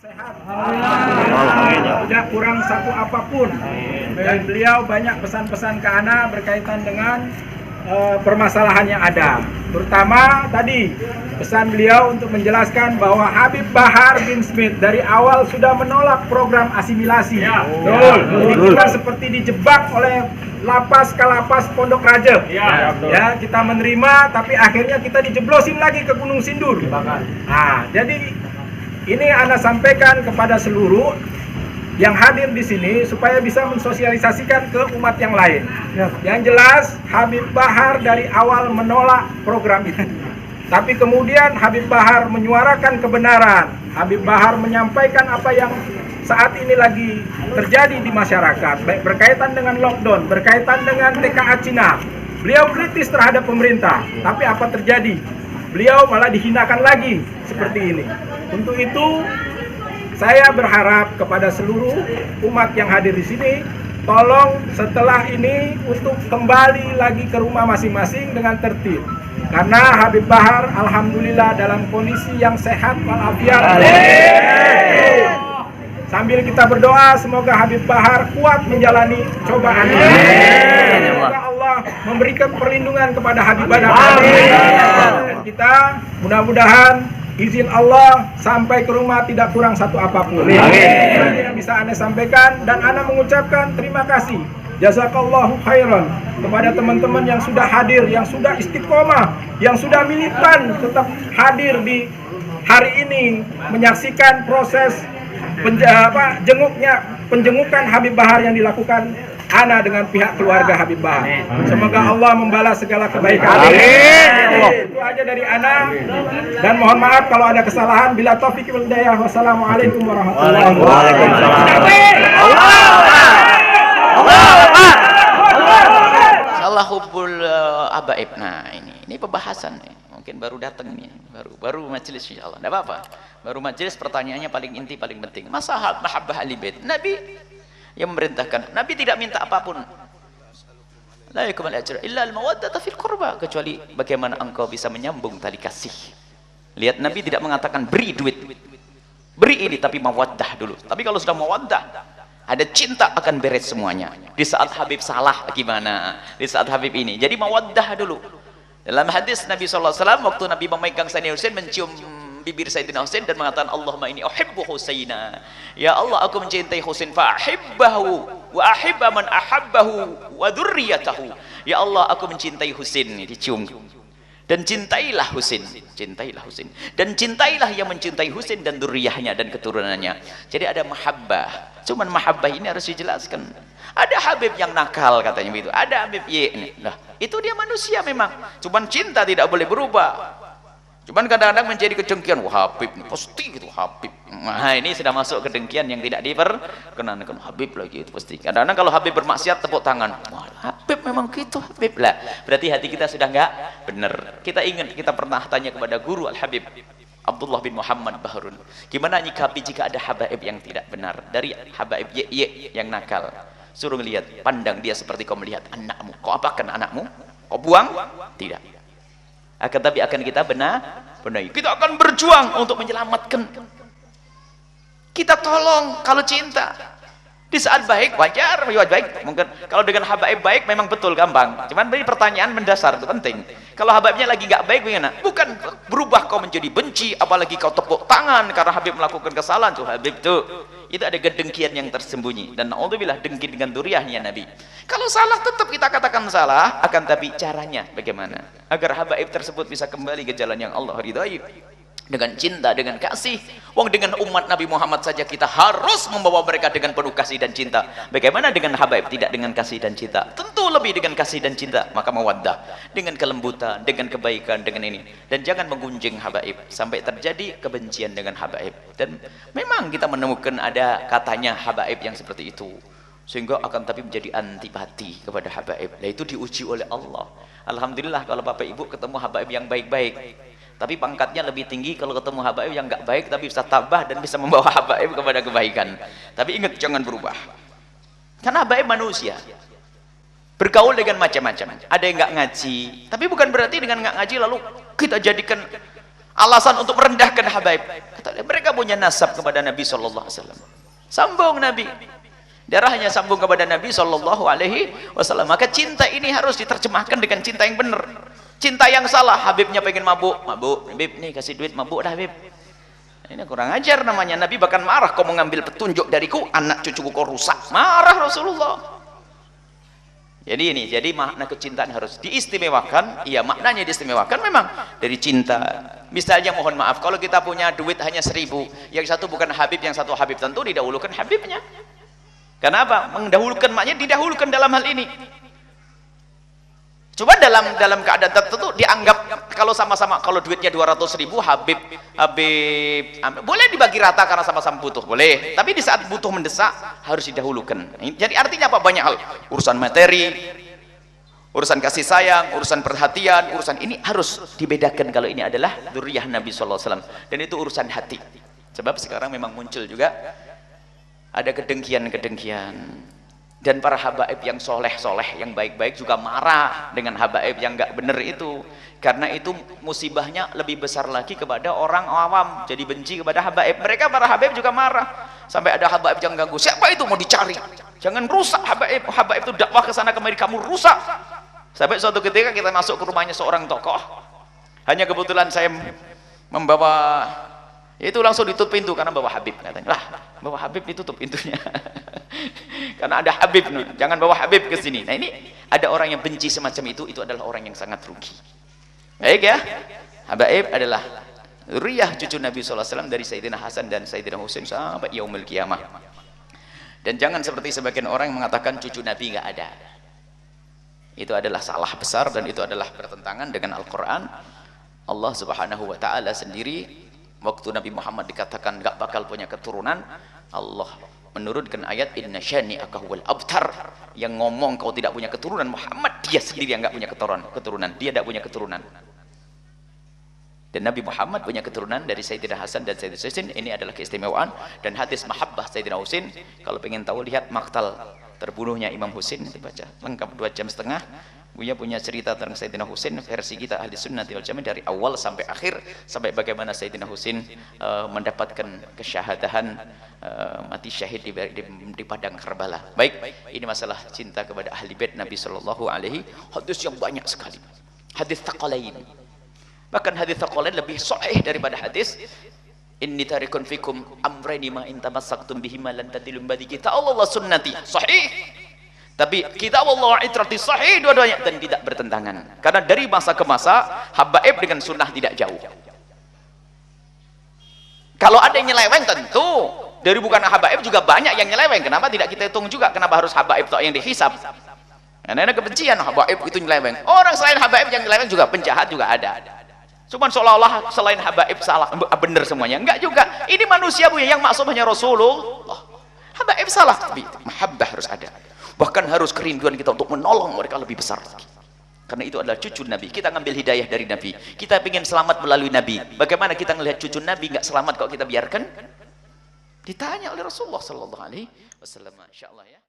Sehat, tidak kurang satu apapun. Dan beliau banyak pesan-pesan ke ana berkaitan dengan permasalahan yang ada. Terutama tadi pesan beliau untuk menjelaskan bahwa Habib Bahar bin Smith dari awal sudah menolak program asimilasi. Jadi kita seperti dijebak oleh lapas kalapas Pondok Rajab. Ya, kita menerima tapi akhirnya kita dijeblosin lagi ke Gunung Sindur. Nah, jadi ini Anda sampaikan kepada seluruh yang hadir di sini supaya bisa mensosialisasikan ke umat yang lain. Yang jelas Habib Bahar dari awal menolak program itu. Tapi kemudian Habib Bahar menyuarakan kebenaran. Habib Bahar menyampaikan apa yang saat ini lagi terjadi di masyarakat, baik berkaitan dengan lockdown, berkaitan dengan TKA Cina. Beliau kritis terhadap pemerintah, tapi apa terjadi? Beliau malah dihinakan lagi seperti ini. Untuk itu, saya berharap kepada seluruh umat yang hadir di sini, tolong setelah ini untuk kembali lagi ke rumah masing-masing dengan tertib. Karena Habib Bahar, alhamdulillah dalam kondisi yang sehat walafiat. Sambil kita berdoa, semoga Habib Bahar kuat menjalani cobaan ini. Semoga Allah memberikan perlindungan kepada Habib Bahar. Dan kita mudah-mudahan izin Allah sampai ke rumah tidak kurang satu apapun. Ini yang bisa Anda sampaikan, dan Anda mengucapkan terima kasih. Jazakallahu khairan kepada teman-teman yang sudah hadir, yang sudah istiqomah, yang sudah militan tetap hadir di hari ini menyaksikan proses penjengukan Habib Bahar yang dilakukan ana dengan pihak keluarga Habib Bahar. Semoga Allah membalas segala kebaikan. Itu aja dari ana, dan mohon maaf kalau ada kesalahan. Bila taufik wal hidayah. Wassalamualaikum warahmatullahi wabarakatuh. Salah hubul abaib. Nah, ini pembahasan nih. Mungkin baru datang nih, baru majelis insyaallah. Enggak apa-apa. Baru majelis, pertanyaannya paling inti, paling penting. Masalah mahabbah ahli bait. Nabi yang memerintahkan. Nabi tidak minta apapun. La yakmal ajra illa al-mawaddata fil qurba, kecuali bagaimana engkau bisa menyambung tali kasih. Lihat, Nabi tidak mengatakan beri duit. Beri ini, tapi mawaddah dulu. Tapi kalau sudah mawaddah, ada cinta, akan beres semuanya. Di saat Habib salah gimana? Di saat Habib ini. Jadi mawaddah dulu. Dalam hadis Nabi SAW, waktu Nabi memegang Sayyidina Husain, mencium bibir Sayyidina Husain dan mengatakan, Allahumma inni uhibbu Husaina. Ya Allah, aku mencintai Husain, fa'ahibbahu wa ahibba man ahabbahu wa dzurriyyatahu. Ya Allah, aku mencintai Husain. Dicium. Dan cintailah Husain, cintailah Husain, dan cintailah yang mencintai Husain dan dzurriyyahnya dan keturunannya. Jadi ada mahabbah. Cuman mahabbah ini harus dijelaskan. Ada Habib yang nakal katanya begitu, ada Habib Y. Nah, itu dia manusia memang. Cuman cinta tidak boleh berubah. Cuman kadang-kadang menjadi kedengkian. Wah, Habib pasti gitu, Habib. Nah, ini sudah masuk kedengkian yang tidak diperkenankan. Habib lagi itu pasti. Kadang-kadang kalau Habib bermaksiat, tepuk tangan. Wah, Habib memang gitu, Habib lah. Berarti hati kita sudah enggak benar. Kita ingat, kita pernah tanya kepada guru Al-Habib Abdullah bin Muhammad Bahrun, gimana nyikapi jika ada habaib yang tidak benar dari habaib Y yang nakal. Suruh lihat, pandang dia seperti kau melihat anakmu. Kau apakan anakmu? Kau buang? Tidak. Akan tapi akan kita benahi. Kita akan berjuang untuk menyelamatkan. Kita tolong kalau cinta. Di saat baik wajar, baik. Mungkin kalau dengan habaib baik memang betul gampang. Cuman beri pertanyaan mendasar itu penting. Kalau habaibnya lagi nggak baik bagaimana? Bukan berubah kau menjadi benci, apalagi kau tepuk tangan karena Habib melakukan kesalahan tuh Habib tuh. Itu ada kedengkian yang tersembunyi, dan naudzubillah dengki dengan duriahnya Nabi. Kalau salah tetap kita katakan salah, akan tapi caranya bagaimana agar habaib tersebut bisa kembali ke jalan yang Allah ridhai. Dengan cinta, dengan kasih. Wong dengan umat Nabi Muhammad saja kita harus membawa mereka dengan penuh kasih dan cinta. Bagaimana dengan habaib tidak dengan kasih dan cinta? Tentu lebih dengan kasih dan cinta. Maka mawaddah, dengan kelembutan, dengan kebaikan, dengan ini. Dan jangan menggunjing habaib sampai terjadi kebencian dengan habaib. Dan memang kita menemukan ada katanya habaib yang seperti itu, sehingga akan tapi menjadi antipati kepada habaib. Nah, itu diuji oleh Allah. Alhamdulillah kalau Bapak Ibu ketemu habaib yang baik-baik. Tapi pangkatnya lebih tinggi kalau ketemu habaib yang nggak baik, tapi bisa tabah dan bisa membawa habaib kepada kebaikan. Tapi ingat, jangan berubah. Karena habaib manusia, bergaul dengan macam-macam. Ada yang nggak ngaji, tapi bukan berarti dengan nggak ngaji lalu kita jadikan Alasan untuk merendahkan habaib. Kata mereka punya nasab kepada Nabi sallallahu alaihi wasallam. Sambung Nabi. Darahnya sambung kepada Nabi sallallahu alaihi wasallam. Maka cinta ini harus diterjemahkan dengan cinta yang benar. Cinta yang salah, Habibnya pengen mabuk. Mabuk, Habib nih kasih duit mabuk dah Habib. Ini kurang ajar namanya. Nabi bahkan marah, kau mengambil petunjuk dariku, anak cucuku kau rusak. Marah Rasulullah. Jadi makna kecintaan harus diistimewakan. Iya, maknanya diistimewakan memang dari cinta. Misalnya mohon maaf, kalau kita punya duit hanya 1000, yang satu bukan Habib, yang satu Habib, tentu didahulukan Habibnya. Kenapa? Mendahulukan maknanya didahulukan dalam hal ini. Coba dalam keadaan tertentu dianggap kalau sama-sama, kalau duitnya 200.000, Habib boleh dibagi rata karena sama-sama butuh, boleh. Tapi di saat butuh mendesak harus didahulukan. Jadi artinya apa? Banyak hal, urusan materi, urusan kasih sayang, urusan perhatian, urusan ini harus dibedakan. Kalau ini adalah dzurriyyah Nabi sallallahu alaihi wasallam, dan itu urusan hati. Sebab sekarang memang muncul juga ada kedengkian-kedengkian. Dan para habaib yang soleh-soleh, yang baik-baik juga marah dengan habaib yang nggak bener itu. Karena itu musibahnya lebih besar lagi kepada orang awam. Jadi benci kepada habaib. Mereka para habaib juga marah. Sampai ada habaib yang ganggu. Siapa itu mau dicari? Jangan rusak habaib. Habaib itu dakwah ke sana kemari, kamu rusak. Sampai suatu ketika kita masuk ke rumahnya seorang tokoh. Hanya kebetulan saya membawa, itu langsung ditutup pintu karena bawa Habib. Katanya, lah bawa Habib ditutup pintunya. Karena ada Habib, jangan bawa Habib ke sini. Nah ini ada orang yang benci semacam itu adalah orang yang sangat rugi. Baik ya, habaib adalah dzurriyyah cucu Nabi SAW dari Sayyidina Hasan dan Sayyidina Husain sampai yaumul kiamah. Dan jangan seperti sebagian orang yang mengatakan cucu Nabi nggak ada. Itu adalah salah besar dan itu adalah bertentangan dengan Al-Quran. Allah Subhanahu wa Ta'ala sendiri waktu Nabi Muhammad dikatakan nggak bakal punya keturunan, Allah menurunkan ayat inna syani'aka huwal abtar, yang ngomong kau tidak punya keturunan Muhammad, dia sendiri yang nggak punya keturunan, dia tidak punya keturunan. Dan Nabi Muhammad punya keturunan dari Sayyidina Hasan dan Sayyidina Husain. Ini adalah keistimewaan. Dan hadis mahabbah Sayyidina Husain, kalau pengen tahu lihat maktal terbunuhnya Imam Husain, dibaca lengkap 2,5 jam. Buya punya cerita tentang Sayyidina Husain, versi kita ahli sunnah wal jamaah dari awal sampai akhir, sampai bagaimana Sayyidina Husain mendapatkan kesyahadahan, mati syahid di padang Karbala. Baik, ini masalah cinta kepada ahli bait Nabi sallallahu alaihi. Hadis yang banyak sekali, hadis tsaqalain. Bahkan hadis tsaqalain lebih sahih daripada hadis inni tarikun fikum amrayni ma in tamassaktum bihima lan tadillu ba'di kita Allah sunnati. Sahih. Tapi kitab Allah itrati sahih dua-duanya dan tidak bertentangan. Karena dari masa ke masa habaib dengan sunnah tidak jauh. Kalau ada yang nyeleweng tentu dari bukan habaib juga banyak yang nyeleweng. Kenapa tidak kita hitung juga? Kenapa harus habaib yang dihisab? Karena ada kebencian habaib itu nyeleweng. Orang selain habaib yang nyeleweng juga penjahat juga ada. Cuman seolah-olah selain habaib salah benar semuanya. Enggak juga. Ini manusia yang maksum hanya Rasulullah. Habaib salah, tapi mahabbah harus ada. Bahkan harus kerinduan kita untuk menolong mereka lebih besar lagi. Karena itu adalah cucu Nabi. Kita ngambil hidayah dari Nabi. Kita ingin selamat melalui Nabi. Bagaimana kita melihat cucu Nabi nggak selamat kalau kita biarkan? Ditanya oleh Rasulullah sallallahu alaihi wasallam. Insyaallah ya.